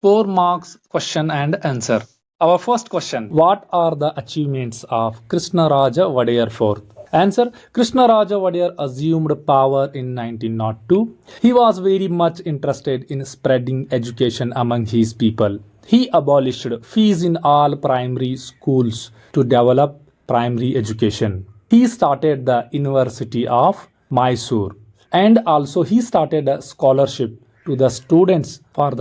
4 marks question and answer. Our first question. What are the achievements of Krishnaraj Wodiyar IV? Answer. Krishnaraj Wodiyar assumed power in 1902. He was very much interested in spreading education among his people. He abolished fees in all primary schools to develop primary education. He started the University of Mysore, and also he started a scholarship to the students for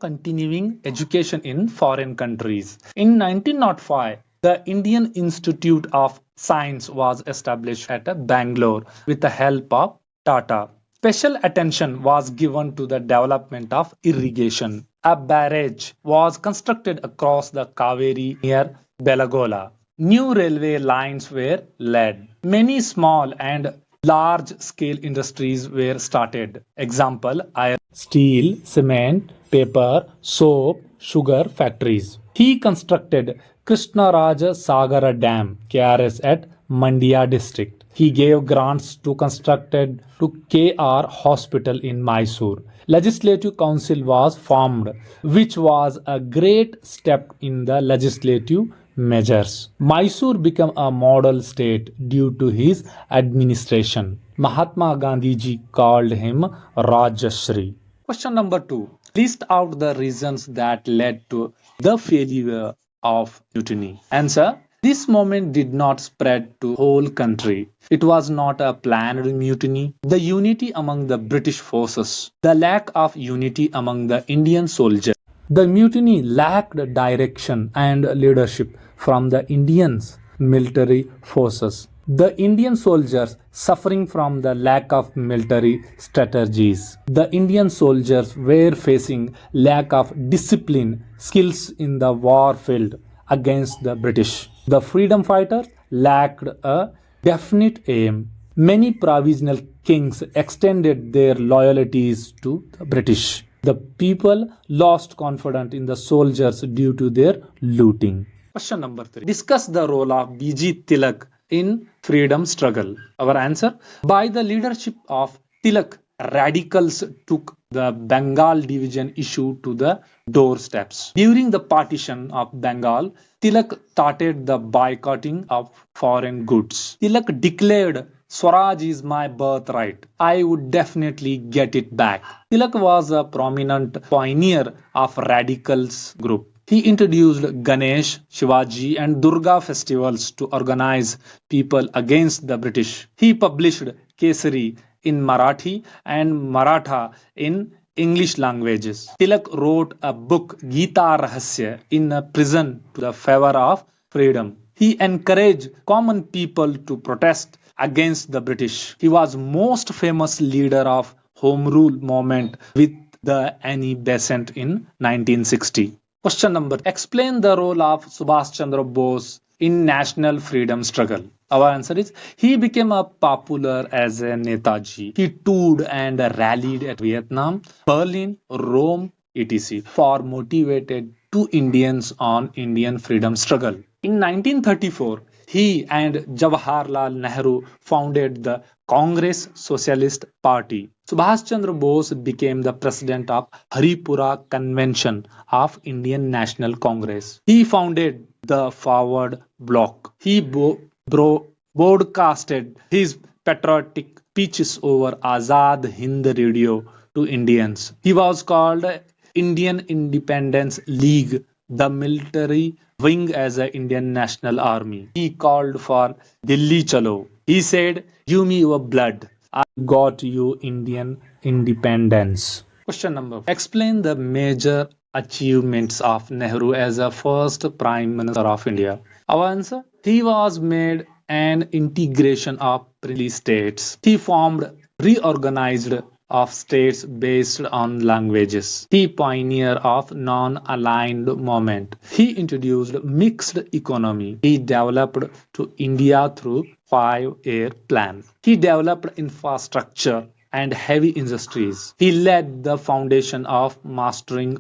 continuing education in foreign countries. In 1905, the Indian Institute of Science was established at Bangalore with the help of Tata. Special attention was given to the development of irrigation. A barrage was constructed across the Kaveri near Belagola. New railway lines were laid. Many small and large-scale industries were started. Example, iron, steel, cement, paper, soap, sugar factories. He constructed Krishnaraj Sagara Dam (KRS) at Mandya district. He gave grants to constructed to KR Hospital in Mysore. Legislative Council was formed, which was a great step in the legislative measures. Mysore became a model state due to his administration. Mahatma Gandhi ji called him Rajashri. Question number 2. List out the reasons that led to the failure of mutiny. Answer. This movement did not spread to whole country. It was not a planned mutiny. The unity among the British forces. The lack of unity among the Indian soldiers. The mutiny lacked direction and leadership from the Indian military forces. The Indian soldiers suffering from the lack of military strategies. The Indian soldiers were facing lack of discipline, skills in the war field against the British. The freedom fighters lacked a definite aim. Many provisional kings extended their loyalties to the British. The people lost confidence in the soldiers due to their looting. Question number 3. Discuss the role of B G Tilak in freedom struggle. Our answer. By the leadership of Tilak, radicals took the Bengal division issue to the doorsteps. During the partition of Bengal, Tilak started the boycotting of foreign goods. Tilak declared, "Swaraj is my birthright. I would definitely get it back." Tilak was a prominent pioneer of radicals group. He introduced Ganesh, Shivaji and Durga festivals to organize people against the British. He published Kesari in Marathi and Maratha in English languages. Tilak wrote a book, Gita Rahasya, in a prison to the favor of freedom. He encouraged common people to protest against the British. He was most famous leader of Home Rule movement with the Annie Besant in 1960. Question number. Explain the role of Subhash Chandra Bose in national freedom struggle. Our answer is, he became a popular as a Netaji. He toured and rallied at Vietnam, Berlin, Rome, etc. for motivated to Indians on Indian freedom struggle. In 1934, he and Jawaharlal Nehru founded the Congress Socialist Party. Subhash Chandra Bose became the president of Haripura Convention of Indian National Congress. He founded the Forward Bloc. He broadcasted his patriotic speeches over Azad Hind Radio to Indians. He was called Indian Independence League, the military wing as the Indian National Army. He called for Dilli Chalo. He said, "Give me your blood. I got you Indian independence." Question number. Explain the major achievements of Nehru as a first Prime Minister of India. Our answer. He was made an integration of princely states. He formed reorganized of states based on languages. He pioneer of non-aligned movement. He introduced mixed economy. He developed to India through 5-year plan. He developed infrastructure and heavy industries. He led the foundation of mastering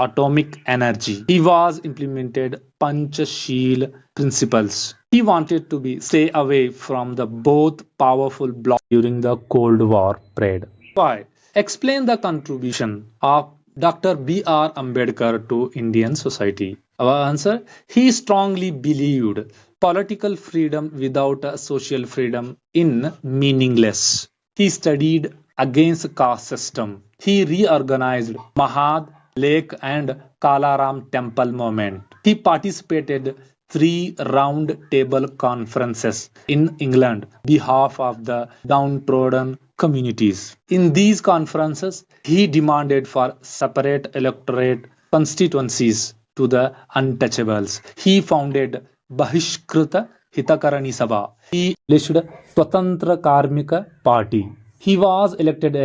atomic energy. He was implemented Panchashil principles. He wanted to stay away from the both powerful blocs during the Cold War period. Why? Explain the contribution of Dr. B. R. Ambedkar to Indian society. Our answer: he strongly believed political freedom without a social freedom in meaningless. He studied against caste system. He reorganized Mahad, Lake and Kalaram temple movement. He participated three round table conferences in England on behalf of the downtrodden communities. In these conferences, he demanded for separate electorate constituencies to the untouchables. He founded Bahishkruta Hitakarani Sabha. He established Swatantra Karmika Party. He was elected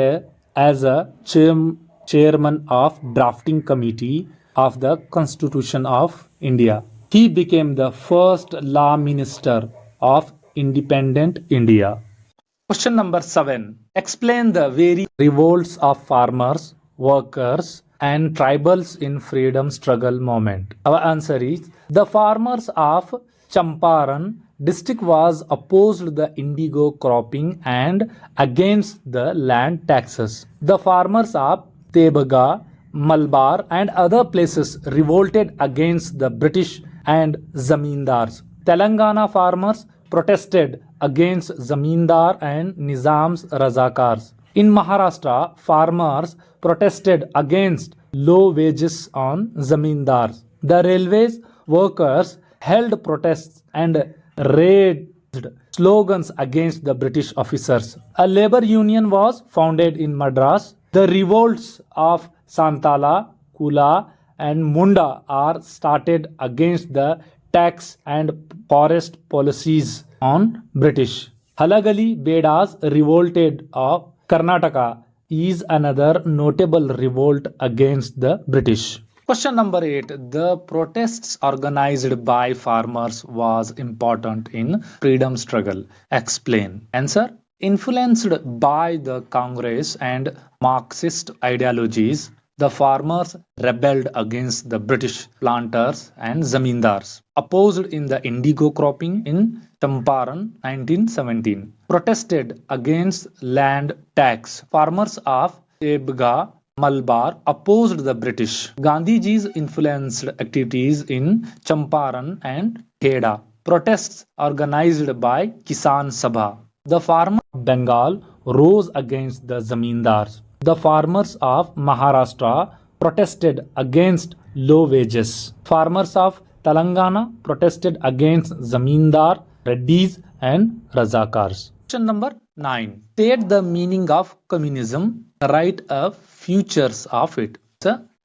as a chairman of drafting committee of the Constitution of India. He became the first law minister of independent India. Question number 7. Explain the various revolts of farmers, workers, and tribals in freedom struggle movement. Our answer is the farmers of Champaran district was opposed the indigo cropping and against the land taxes. The farmers of Tebaga, Malabar and other places revolted against the British and zamindars. Telangana farmers protested against zamindar and Nizam's Razakars. In Maharashtra, farmers protested against low wages on zamindars. The railways workers held protests and raised slogans against the British officers. A labor union was founded in Madras. The revolts of Santala, Kula and Munda are started against the tax and forest policies on British. Halagali Bedas revolted of Karnataka is another notable revolt against the British. Question number 8. The protests organized by farmers was important in freedom struggle. Explain. Answer. Influenced by the Congress and Marxist ideologies, the farmers rebelled against the British planters and zamindars. Opposed in the indigo cropping in Champaran 1917. Protested against land tax. Farmers of Tebga, Malabar opposed the British. Gandhiji's influenced activities in Champaran and Kheda. Protests organized by Kisan Sabha. The farmers of Bengal rose against the zamindars. The farmers of Maharashtra protested against low wages. Farmers of Telangana protested against zamindar, Reddis and Razakars. Question number 9. State the meaning of communism. Write a features of it.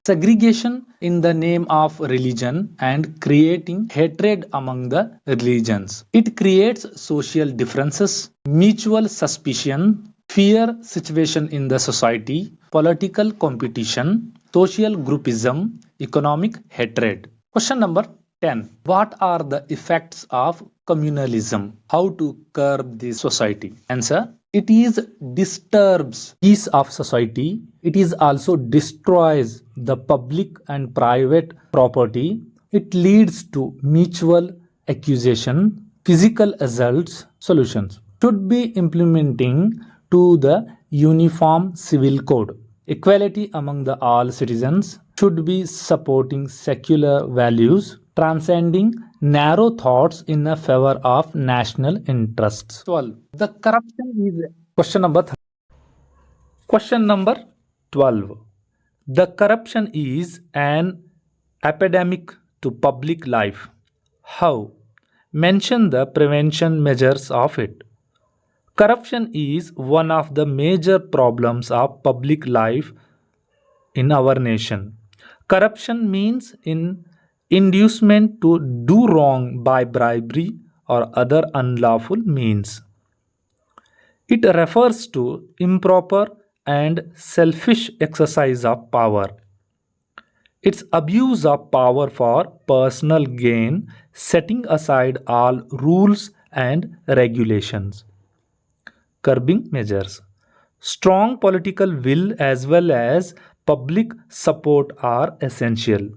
Segregation in the name of religion and creating hatred among the religions. It creates social differences, mutual suspicion, fear situation in the society, political competition, social groupism, economic hatred. Question number 10. What are the effects of communalism? How to curb this society? Answer. It is disturbs peace of society. It is also destroys the public and private property. It leads to mutual accusation, physical assaults. Solutions should be implementing to the uniform civil code. Equality among the all citizens should be supporting secular values, transcending narrow thoughts in the favor of national interests. 12. The corruption is question number 12. The corruption is an epidemic to public life. How? Mention the prevention measures of it. Corruption is one of the major problems of public life in our nation. Corruption means inducement to do wrong by bribery or other unlawful means. It refers to improper and selfish exercise of power. Its abuse of power for personal gain, setting aside all rules and regulations. Curbing measures. Strong political will as well as public support are essential.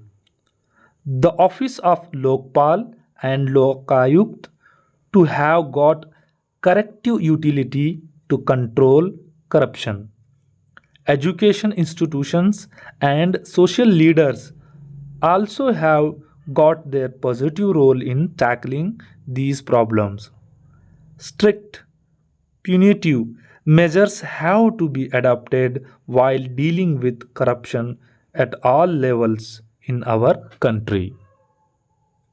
The office of Lokpal and Lokayukt to have got corrective utility to control corruption. Education institutions and social leaders also have got their positive role in tackling these problems. Strict punitive measures have to be adopted while dealing with corruption at all levels in our country.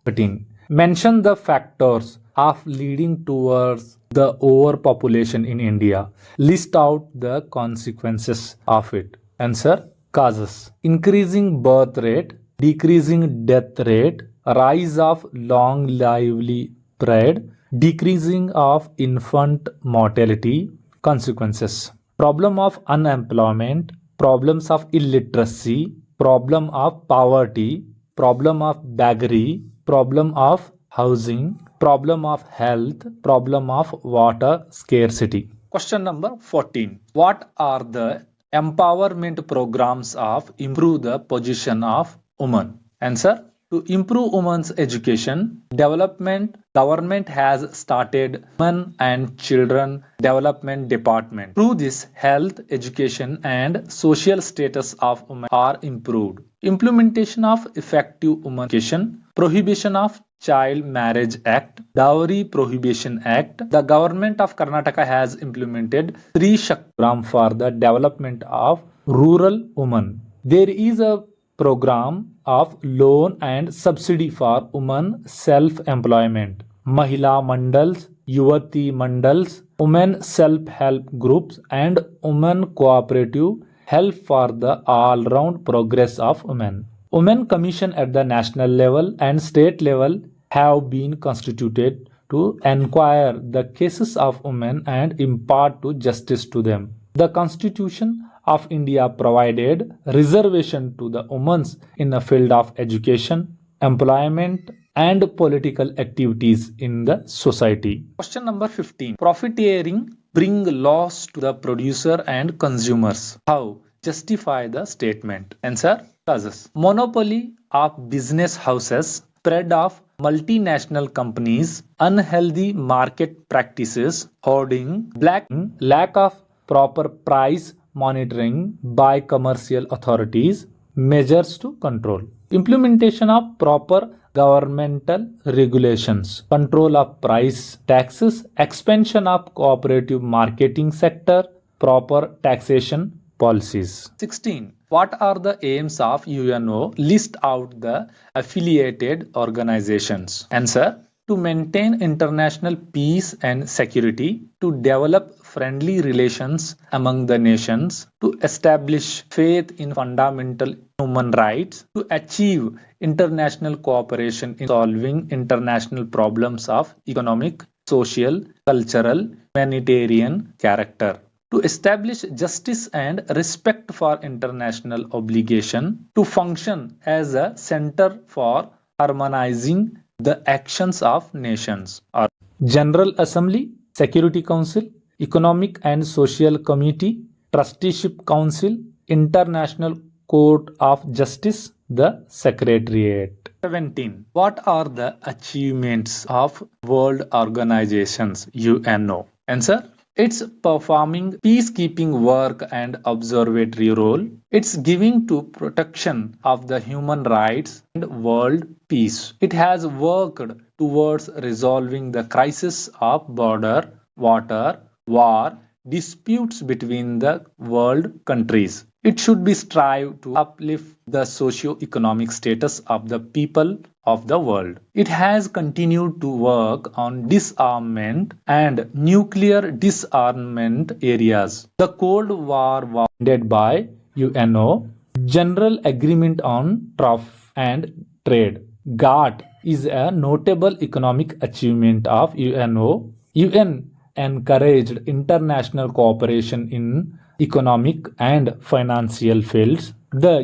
13. Mention the factors of leading towards the overpopulation in India. List out the consequences of it. Answer: causes: increasing birth rate, decreasing death rate, rise of long lively breed, decreasing of infant mortality. Consequences: problem of unemployment, problems of illiteracy, problem of poverty, problem of beggary, problem of housing, problem of health, problem of water scarcity. Question number 14. What are the empowerment programs of improve the position of women? Answer: to improve women's education development, government has started Women and Children Development Department. Through this, health, education and social status of women are improved. Implementation of effective women education, prohibition of Child Marriage Act, Dowry Prohibition Act. The government of Karnataka has implemented Sri Shakti program for the development of rural women. There is a program of loan and subsidy for women self-employment. Mahila Mandals, Yuvati Mandals, women self-help groups and women cooperative help for the all-round progress of women. Women Commission at the national level and state level have been constituted to enquire the cases of women and impart to justice to them. The Constitution of India provided reservation to the women in the field of education, employment and political activities in the society. Question number 15. Profiteering bring loss to the producer and consumers. How? Justify the statement. Answer: causes. Monopoly of business houses, spread of multinational companies, unhealthy market practices, hoarding, lack of proper price monitoring by commercial authorities, measures to control. Implementation of proper governmental regulations, control of price taxes, expansion of cooperative marketing sector, proper taxation policies. 16. What are the aims of UNO? List out the affiliated organizations. Answer: to maintain international peace and security, to develop friendly relations among the nations, to establish faith in fundamental human rights, to achieve international cooperation in solving international problems of economic, social, cultural, humanitarian character, to establish justice and respect for international obligation, to function as a center for harmonizing the actions of nations. Or General Assembly, Security Council, Economic and Social Committee, Trusteeship Council, International Court of Justice, the Secretariat. 17. What are the achievements of World Organizations UNO? Answer: it's performing peacekeeping work and observatory role. It's giving to protection of the human rights and world peace. It has worked towards resolving the crisis of border, water, war, disputes between the world countries. It should be strive to uplift the socio-economic status of the people of the world. It has continued to work on disarmament and nuclear disarmament areas. The Cold War was ended by UNO General Agreement on Trade and Trade. GATT is a notable economic achievement of UNO. UN encouraged international cooperation in economic and financial fields. The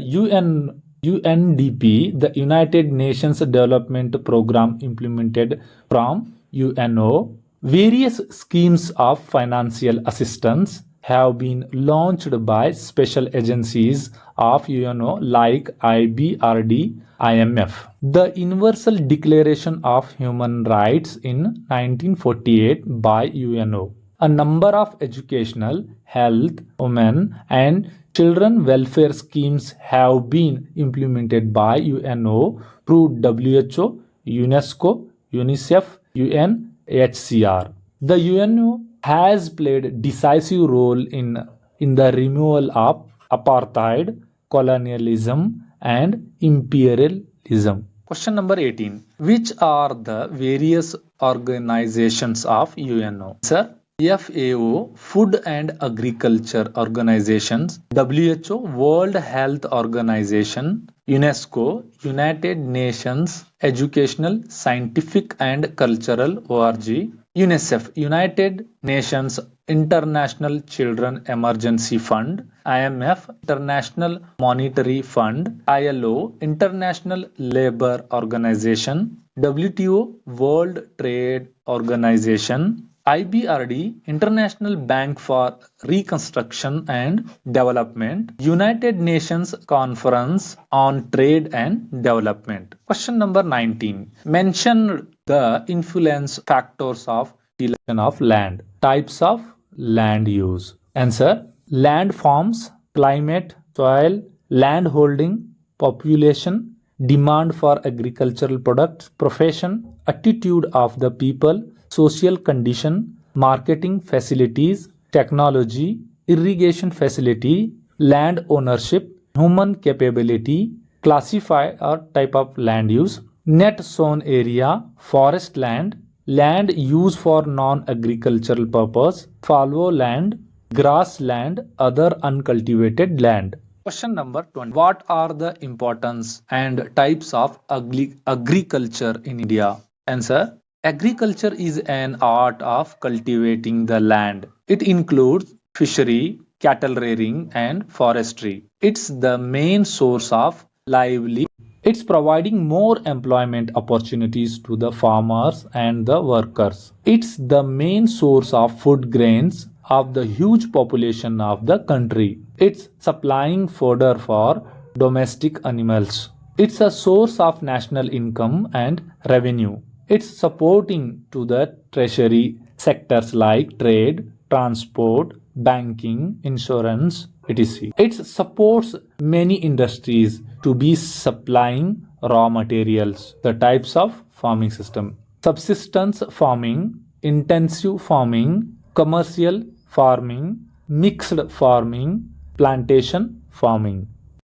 UNDP, the United Nations Development Program implemented from UNO, various schemes of financial assistance have been launched by special agencies of UNO like IBRD, IMF. The Universal Declaration of Human Rights in 1948 by UNO. A number of educational, health, women and Children welfare schemes have been implemented by UNO through WHO, UNESCO, UNICEF, UNHCR. The UNO has played a decisive role in the removal of apartheid, colonialism, and imperialism. Question number 18. Which are the various organizations of UNO? Sir, FAO, Food and Agriculture Organizations, WHO, World Health Organization, UNESCO, United Nations Educational, Scientific and Cultural ORG, UNICEF, United Nations International Children Emergency Fund, IMF, International Monetary Fund, ILO, International Labour Organization, WTO, World Trade Organization, IBRD, International Bank for Reconstruction and Development, United Nations Conference on Trade and Development. Question number 19. Mention the influence factors of selection of land. Types of land use. Answer. Land forms, climate, soil, land holding, population, demand for agricultural products, profession, attitude of the people, social condition, marketing facilities, technology, irrigation facility, land ownership, human capability, classify or type of land use, net sown area, forest land, land used for non-agricultural purpose, fallow land, grassland, other uncultivated land. Question number 20. What are the importance and types of agriculture in India? Answer. Agriculture is an art of cultivating the land. It includes fishery, cattle rearing, and forestry. It's the main source of livelihood. It's providing more employment opportunities to the farmers and the workers. It's the main source of food grains of the huge population of the country. It's supplying fodder for domestic animals. It's a source of national income and revenue. It's supporting to the treasury sectors like trade, transport, banking, insurance, etc. It supports many industries to be supplying raw materials. The types of farming system. Subsistence farming, intensive farming, commercial farming, mixed farming, plantation farming.